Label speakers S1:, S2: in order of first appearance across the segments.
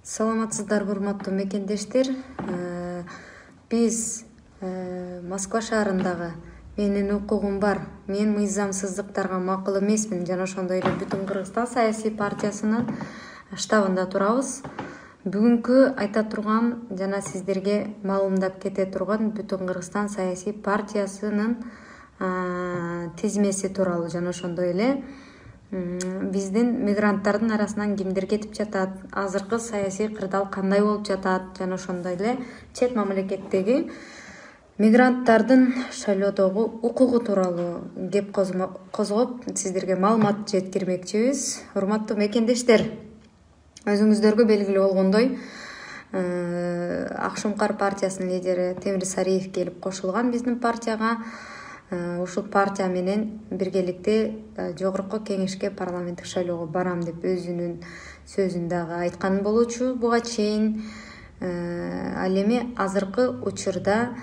S1: Саламатсыздарбы, урматтуу мекендештер. Биз Москва шаарындагы менин укугум бар, мен мыйзамсыздыктарга макул эмесмин жана ошондой эле Бүтүн Кыргызстан саясий партиясынын штабында турабыз. Бүгүнкү айта турган жана сиздерге маалымдап кете турган Бүтүн Кыргызстан саясий партиясынын тизмеси тууралуу жана ошондой эле биздин мигранттардын арасынан кимдер кетип жатат, азыркы саясий кырдаал кандай болуп жатат жана ошондой эле чет мамлекеттеги мигранттардын шайлоодогу укугу тууралуу кеп козгоп сиздерге маалымат жеткирмекчибиз. Урматтуу мекендештер, өзүңүздөргө белгилүү болгондой, Акшумкар партиясынын лидери Темир Сариев келип кошулган биздин партияга. Ушул партия менен биргеликте жогорку кеңешке парламенттик шайлоого барам деп өзүнүн сөзүндө дагы айткан болчу буга чейин. Ал эми азыркы учурда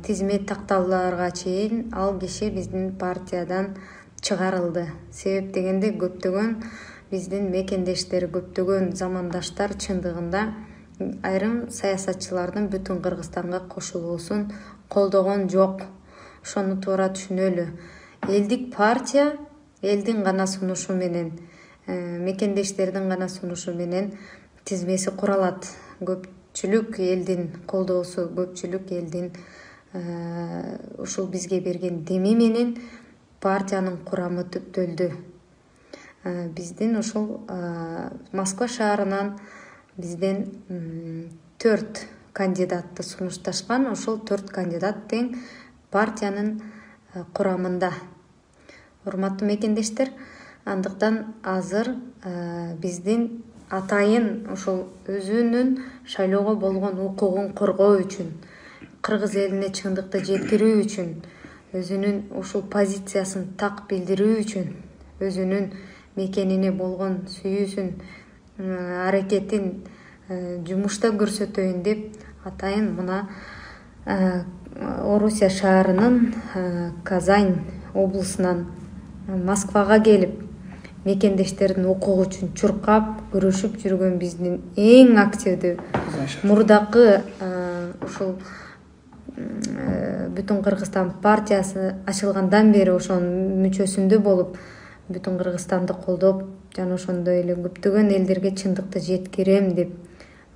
S1: тизме такталаарга чейин ал киши биздин партиядан чыгарылды. Себеп дегенде көптөгөн биздин мекендештер, көптөгөн замандаштар чындыгында айрым саясатчылардын Бүтүн Кыргызстанга кошулуусун колдогон жок. Ошону туура түшүнөлү. Элдик партия элдин гана сунушу менен, мекендештердин гана сунушу менен тизмеси куралат. Көпчүлүк элдин колдоосу, көпчүлүк элдин ушул бизге берген деми менен партиянын курамы түптөлдү. Биздин ушул Москва шаарынан бизден 4 кандидатты сунушташкан. Ошол 4 кандидат тең партиянын курамында. Урматтуу мекендештер, андыктан азыр биздин атайын ошол өзүнүн шайлоого болгон укугун коргоо үчүн, кыргыз элине чындыкты жеткирүү үчүн, өзүнүн ушул позициясын так билдирүү үчүн, өзүнүн мекенине болгон сүйүүсүн, аракетин жумушта көрсөтөйүн деп атайын мына Орусия шаарынын Казань облусунан Москвага келип мекендештердин укугу үчүн чуркап, күрөшүп жүргөн биздин эң активдүү мурдакы ушул Бүтүн Кыргызстан партиясы ачылгандан бери ошонун мүчөсүндө болуп, Бүтүн Кыргызстанды колдоп, жана ошондой эле көптөгөн элдерге чындыкты жеткирем деп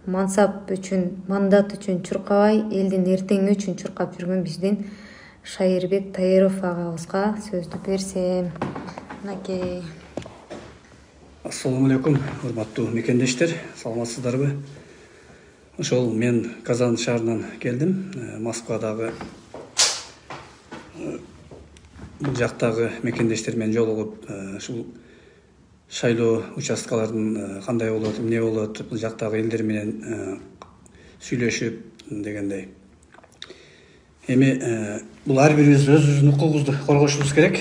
S1: мансап үчүн, мандат үчүн чуркабай, элдин эртеңи үчүн чуркап жүргөн биздин Шайырбек Таиров агабызга сөздү берсем. Накей.
S2: Ассаламу алейкум, урматтуу мекендештер, саламатсыздарбы? Ошол мен Казань шаарынан келдим. Москвадагы бул жактагы мекендештер менен жолугуп, ушул шайлоо участкалардын кандай болот, эмне болот, бул жактагы элдер менен сүйлөшүп дегендей. Эми бул ар бирибиз өзүбүздүн укугубузду коргошубуз керек.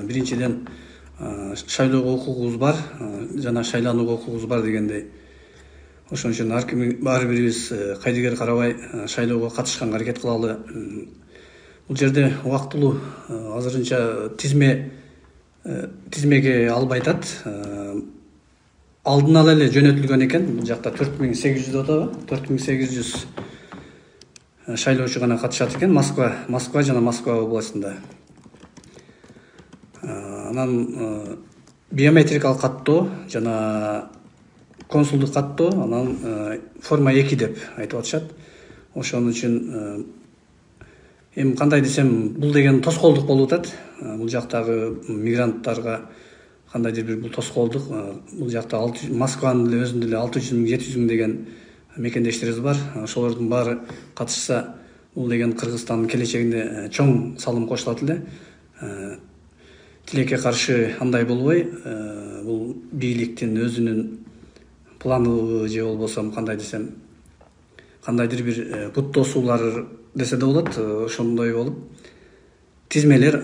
S2: Биринчиден шайлоого укугубуз бар, жана шайланууга укугубуз бар дегендей. Ошон үчүн ар бирибиз кайдыгер карабай шайлоого катышканга аракет кылалы. Бул жерде убактылуу азырынча тизмеге албай атат. Алдын ала эле жөнөтүлгөн экен. Бул жакта 4800 деп атабы? 4800 шайлоочу гана катышат экен Москва жана Москва областында. Анан биометрикалык каттоо жана консулдук каттоо, анан форма 2 деп айтып атышат. Ошон үчүн эми кандай десем, бул деген тоскоолдук болуп атат. Бул жактагы мигранттарга кандайдыр бир бул тоскоолдук. Бул жакта Москванын эле өзүндө эле 600 000 700 000 деген мекендештерибиз бар. Ошолордун баары катышса, бул деген Кыргызстандын келечегине чоң салым кошулат эле. Тилекке каршы андай болбой, бул бийликтин өзүнүн планы же болбосо кандай десем, кандайдыр бир бут тосуулар десе да болот, ошондой болуп тизмелер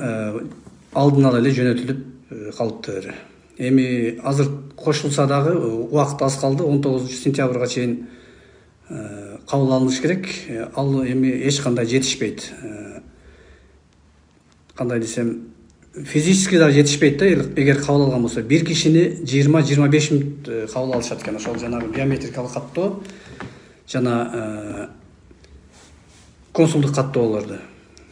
S2: алдын ала эле жөнөтүлүп калыптыр. Эми азыр кошулса дагы убакыт аз калды, 19 сентябрга чейин кабыл алыныш керек. Ал эми эч кандай жетишпейт. Кандай десем, физически да жетишпейт да, эгер кабыл алган болсо. Бир кишини 20-25 мүнөт кабыл алышат экен. Ошол жанагы биометрикалык каттоо жана консулдук каттоолорду.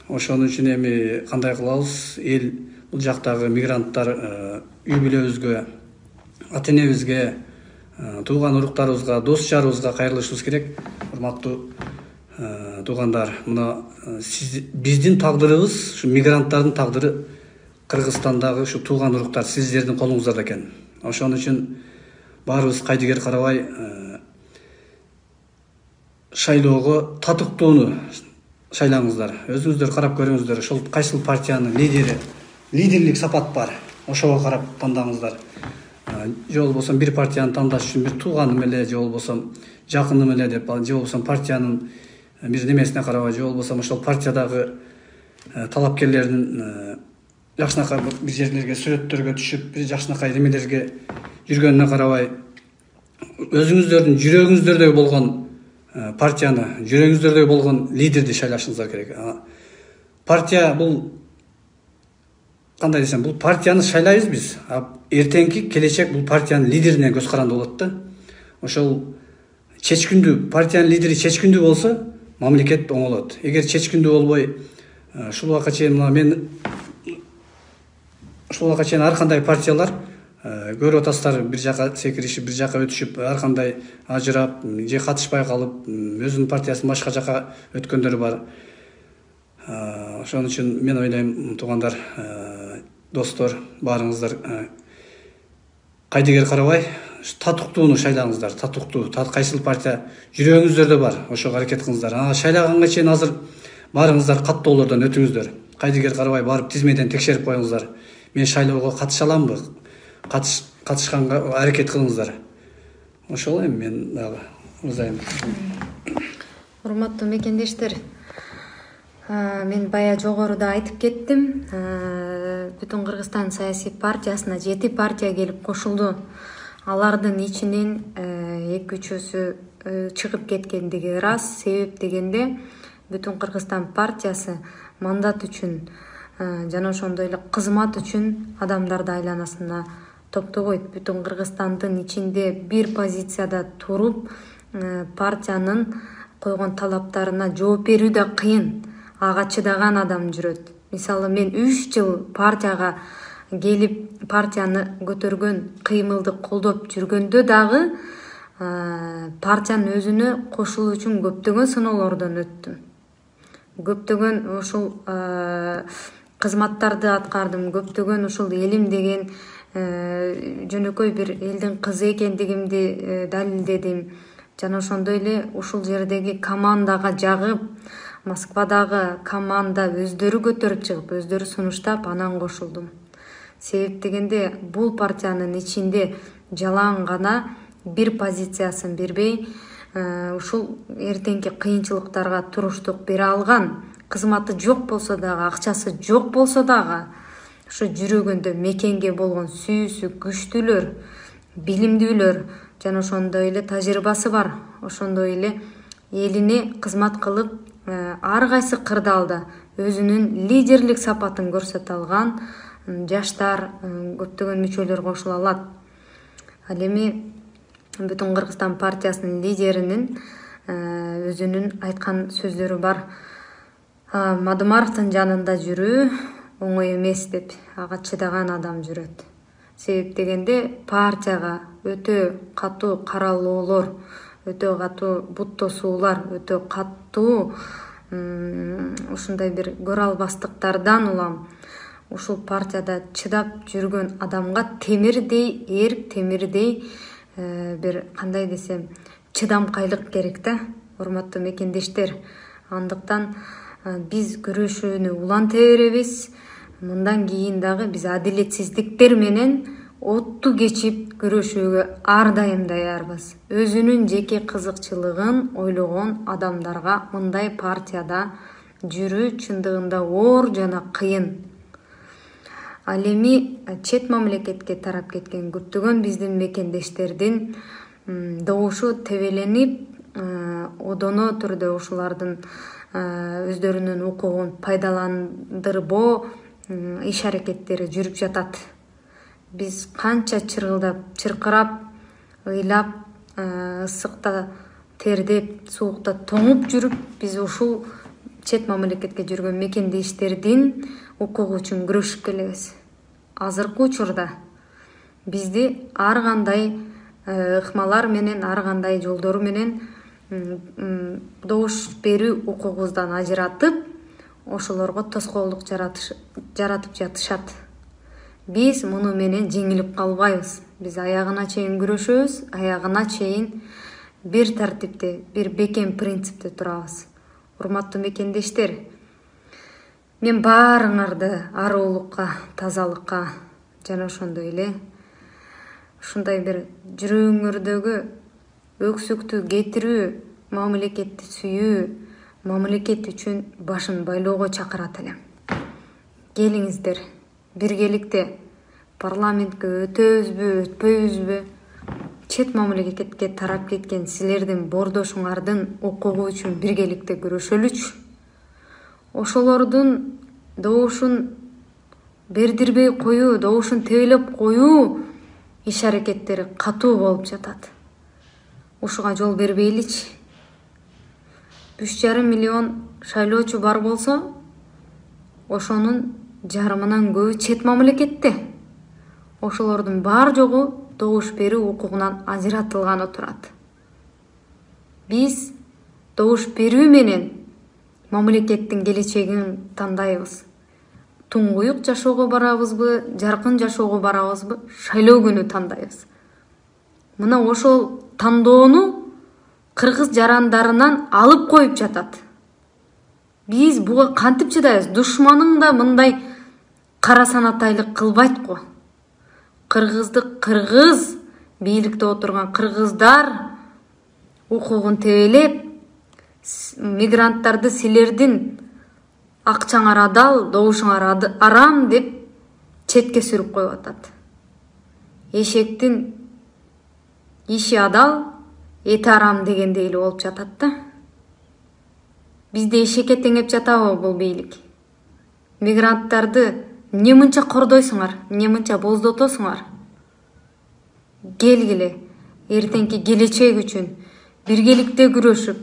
S2: Ошонун үчүн эми кандай кылабыз? Эл бул жактагы мигранттар үй бүлөбүзгө, ата энебизге, тууган уруктарыбызга, дос жарыбызга кайрылышыбыз керек. Урматтуу туугандар, мына биздин тагдырыбыз, ушу мигранттардын тагдыры Кыргызстандагы ушу тууган уруктар сиздердин колуңуздарда экен. Ошон үчүн баарыбыз кайдыгер карабай шайлоого татыктууну шайлаңыздар. Өзүңүздөр карап көрүңүздөр. Ошол кайсыл партиянын лидери, лидерлик сапат бар. Ошого карап тандаңыздар. Же болбосо бир партияны тандаш үчүн бир тууганым эле, же болбосо жакыным эле деп, же болбосо партиянын бир немесине карабай, же болбосо ошол партиядагы талапкерлердин жакшынакай бир жерлерге сүрөттөргө түшүп, бир жакшынакай немелерге жүргөнүнө карабай, өзүңүздөрдүн жүрөгүңүздөрдө болгон партияны, жүрөгүңүздөрдө болгон лидерди шайлашыңыздар керек. Партия бул кандай десем, бул партияны шайлайбыз биз. Эртеңки келечек бул партиянын лидерине көз каранды болот да. Ошол чечкиндүү, партиянын лидери чечкиндүү болсо, мамлекет оңолот. Эгер чечкиндүү болбой, ушул убакка чейин ар кандай партиялар көрүп атасыздар, бир жака секиришип, бир жака өтүшүп, ар кандай ажырап, же катышпай калып, өзүнүн партиясын башка жака өткөндөр бар. Ошон үчүн мен ойлойм, туугандар, достор, баарыңыздар кайдыгер карабай татыктууну шайлаңыздар. Татыктуу, кайсыл партия жүрөгүңүздөрдө бар, ошого аракет кылыңыздар. Шайлаганга чейин азыр баарыңыздар каттоолордон өтүңүздөр. Кайдыгер карабай барып тизмеден текшерип коюңуздар. Мен шайлоого катыша аламбы? Катышканга аракет кылыңыздар. Ошол эми мен дагы ырзайым.
S1: Урматтуу мекендештер, мен бая жогоруда айтып кеттим. Бүтүн Кыргызстан саясий партиясына 7 партия келип кошулду. Алардын ичинен 2-3-өсү чыгып кеткендиги рас. Себеп дегенде Бүтүн Кыргызстан партиясы мандат үчүн жана ошондой эле кызмат үчүн адамдарды айланасына топтобойт. Бүтүн Кыргызстандын ичинде бир позицияда туруп, партиянын койгон талаптарына жооп берүү да кыйын. Ага чыдаган адам жүрөт. Мисалы, мен 3 жыл партияга келип, партияны көтөргөн, кыймылды колдоп жүргөндө дагы партиянын өзүнө кошулуу үчүн көптөгөн сыноолордон өттүм. Көптөгөн ушул кызматтарды аткардым. Көптөгөн ушул элим деген жөнөкөй бир элдин кызы экендигимди далилдедим. Жана ошондой эле ушул жердеги командага жагып, Москвадагы команда өздөрү көтөрүп чыгып, өздөрү сунуштап, анан кошулдум. Себеп дегенде бул партиянын ичинде жалаң гана бир позициясын бербей, ушул эртеңки кыйынчылыктарга туруштук бере алган, кызматы жок болсо дагы, акчасы жок болсо дагы, ушу жүрөгүндө мекенге болгон сүйүүсү күчтүүлөр, билимдүүлөр, жана ошондой эле тажрыйбасы бар. Ошондой эле элине кызмат кылып, ар кайсы кырдаалда өзүнүн лидерлик сапатын көрсөтө алган жаштар, көптөгөн мүчөлөр кошула алат. Ал эми Бүтүн Кыргызстан партиясынын лидеринин өзүнүн айткан сөздөрү бар. Мадымаровдун жанында жүрүү оңой эмес деп, ага чыдаган адам жүрөт. Себеп дегенде партияга өтө катуу каралоолор, өтө катуу бут тосуулар, өтө катуу ушундай бир көрө албастыктардан улам ушул партияда чыдап жүргөн адамга темирдей, эрк темирдей бир кандай десем, чыдамкайлык керек да, урматтуу мекендештер. Андыктан биз күрөшүүнү уланта беребиз. Мындан кийин дагы биз адилетсиздиктер менен отту кечип күрөшүүгө ар дайым даярбыз. Өзүнүн жеке кызыкчылыгын ойлогон адамдарга мындай партияда жүрүү чындыгында оор жана кыйын. Ал эми чет мамлекетке тарап кеткен көптөгөн биздин мекендештердин добушу тебеленип, одоно түрдө ушулардын өздөрүнүн укугун пайдаландырбоо иш аракеттери жүрүп жатат. Биз канча чырылдап, чыркырап, ыйлап, ысыкта тердеп, суукта тоңуп жүрүп, биз ушул чет мамлекетке жүргөн мекендештердин укугу үчүн күрөшүп келебиз. Азыркы учурда бизди ар кандай ыкмалар менен, ар кандай жолдору менен добуш берүү укугубуздан ажыратып, ошолорго тоскоолдук жаратып жатышат. Биз муну менен жеңилип калбайбыз. Биз аягына чейин күрөшөбүз, аягына чейин бир тартипте, бир бекем принципте турабыз. Урматтуу мекендештер, мен баарыңарды арулукка, тазалыкка жана ошондой эле ушундай бир жүрөгүңөрдөгү өксүктү кетирүү, мамлекетти сүйүү, мамлекет үчүн башын байлоого чакырат элем. Келиңиздер, биргеликте парламентке өтөбүзбү, өтпөйбүзбү? Чет мамлекетке тарап кеткен силердин бордошуңардын укугу үчүн биргеликте күрөшөлүчү. Ошолордун добушун бердирбей коюу, добушун тебелеп коюу иш аракеттери катуу болуп жатат. Ушуга жол бербейличи. 3,5 миллион шайлоочу бар болсо, ошонун жарымынан көбү чет мамлекетте. Ошолордун бар жогу добуш берүү укугунан ажыратылганы турат. Биз добуш берүү менен мамлекеттин келечегин тандайбыз. Туңгуюк жашоого барабызбы, жаркын жашоого барабызбы, шайлоо күнү тандайбыз. Мына ошол тандоону кыргыз жарандарынан алып коюп жатат. Биз буга кантип чыдайбыз? Душманың да мындай кара санатайлык кылбайт го. Кыргызды кыргыз, бийликте отурган кыргыздар укугун тебелеп, мигранттарды силердин акчаңар адал, добушуңар арам деп четке сүрүп коюп атат. Эшектин иши адал, эти арам дегендей эле болуп жатат да. Бизде эшекке теңеп жатабы бул бийлик? Мигранттарды эмне мынча кордойсуңар, эмне мынча боздотосуңар? Келгиле, эртеңки келечек үчүн биргеликте күрөшүп,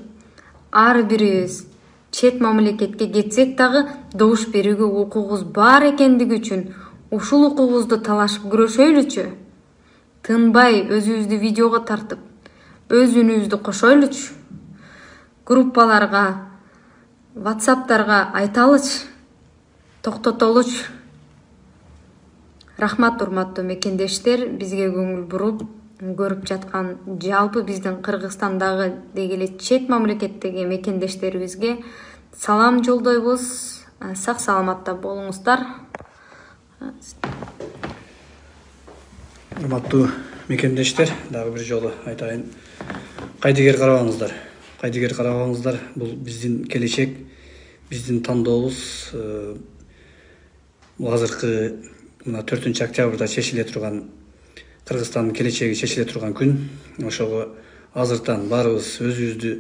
S1: ар бирибиз чет мамлекетке кетсек дагы добуш берүүгө укугубуз бар экендиги үчүн ушул укугубузду талашып күрөшөйлүчү. Тынбай өзүбүздү видеого тартып, өз үнүбүздү кошойлучу. Группаларга, WhatsApp'тарга айталычы, токтотолучу. Рахмат, урматтуу мекендештер, бизге көңүл буруп көрүп жаткан жалпы биздин Кыргызстандагы деги эле чет мамлекеттеги мекендештерибизге салам жолдойбуз. Сак саламатта болуңуздар.
S2: Урматтуу мекендештер, дагы бир жолу айтайын. Кайдыгер карабаңыздар. Кайдыгер карабаңыздар. Бул биздин келечек, биздин тандообуз. Бул азыркы мына 4 октябрда чечиле турган Кыргызстандын келечеги чечиле турган күн. Ошого азыртан баарыбыз өзүбүздү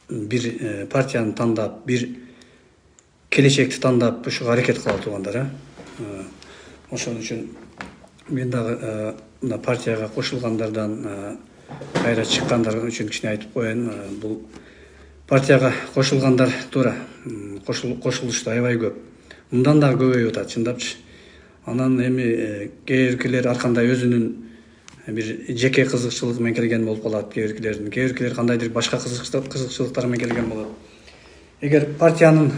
S2: бир партияны тандап, бир келечекти тандап, ушуга аракет кыла тургандар. Ошон үчүн мен дагы мына партияга кошулгандардан кайра чыккандар үчүн кичине айтып коеюн. Бул партияга кошулгандар туура кошулушту аябай көп. Мындан дагы көбөйүп атат, чындапчы. Анан эми кээ биркилер ар кандай өзүнүн бир жеке кызыкчылыгы менен келген болуп калат, кээ биркилер кандайдыр башка кызыкчылыктар менен келген болот. Эгер партиянын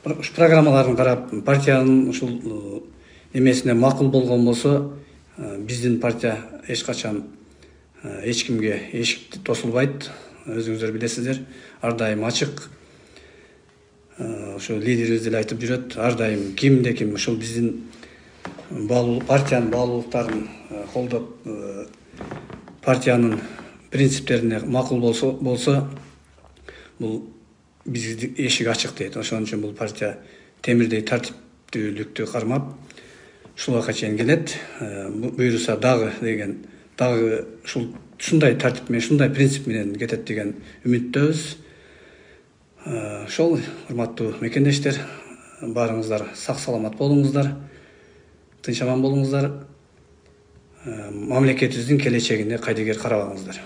S2: программаларын карап, партиянын ушул эмесине макул болгон болсо, биздин партия эч качан эч кимге эшикти тосулбайт. Өзүңүздөр билесиздер, ар дайым ачык. Ошо лидерибиз деле айтып жүрөт, ар дайым кимде ким ушул биздин партиянын баалуулуктарын колдоп, партиянын принциптерине макул болсо, бул биздин эшик ачык дейт. Ошон үчүн бул партия темирдей тартиптүүлүктү кармап, ушулга чейин келет. Буюрса дагы деген, дагы ушундай тартип менен, ушундай принцип менен кетет деген үмүттөбүз. Ошол, урматтуу мекендештер, Барыңыздар сак саламат болуңуздар, тынч аман болуңуздар. Мамлекетибиздин келечегине кайдыгер карабаңыздар.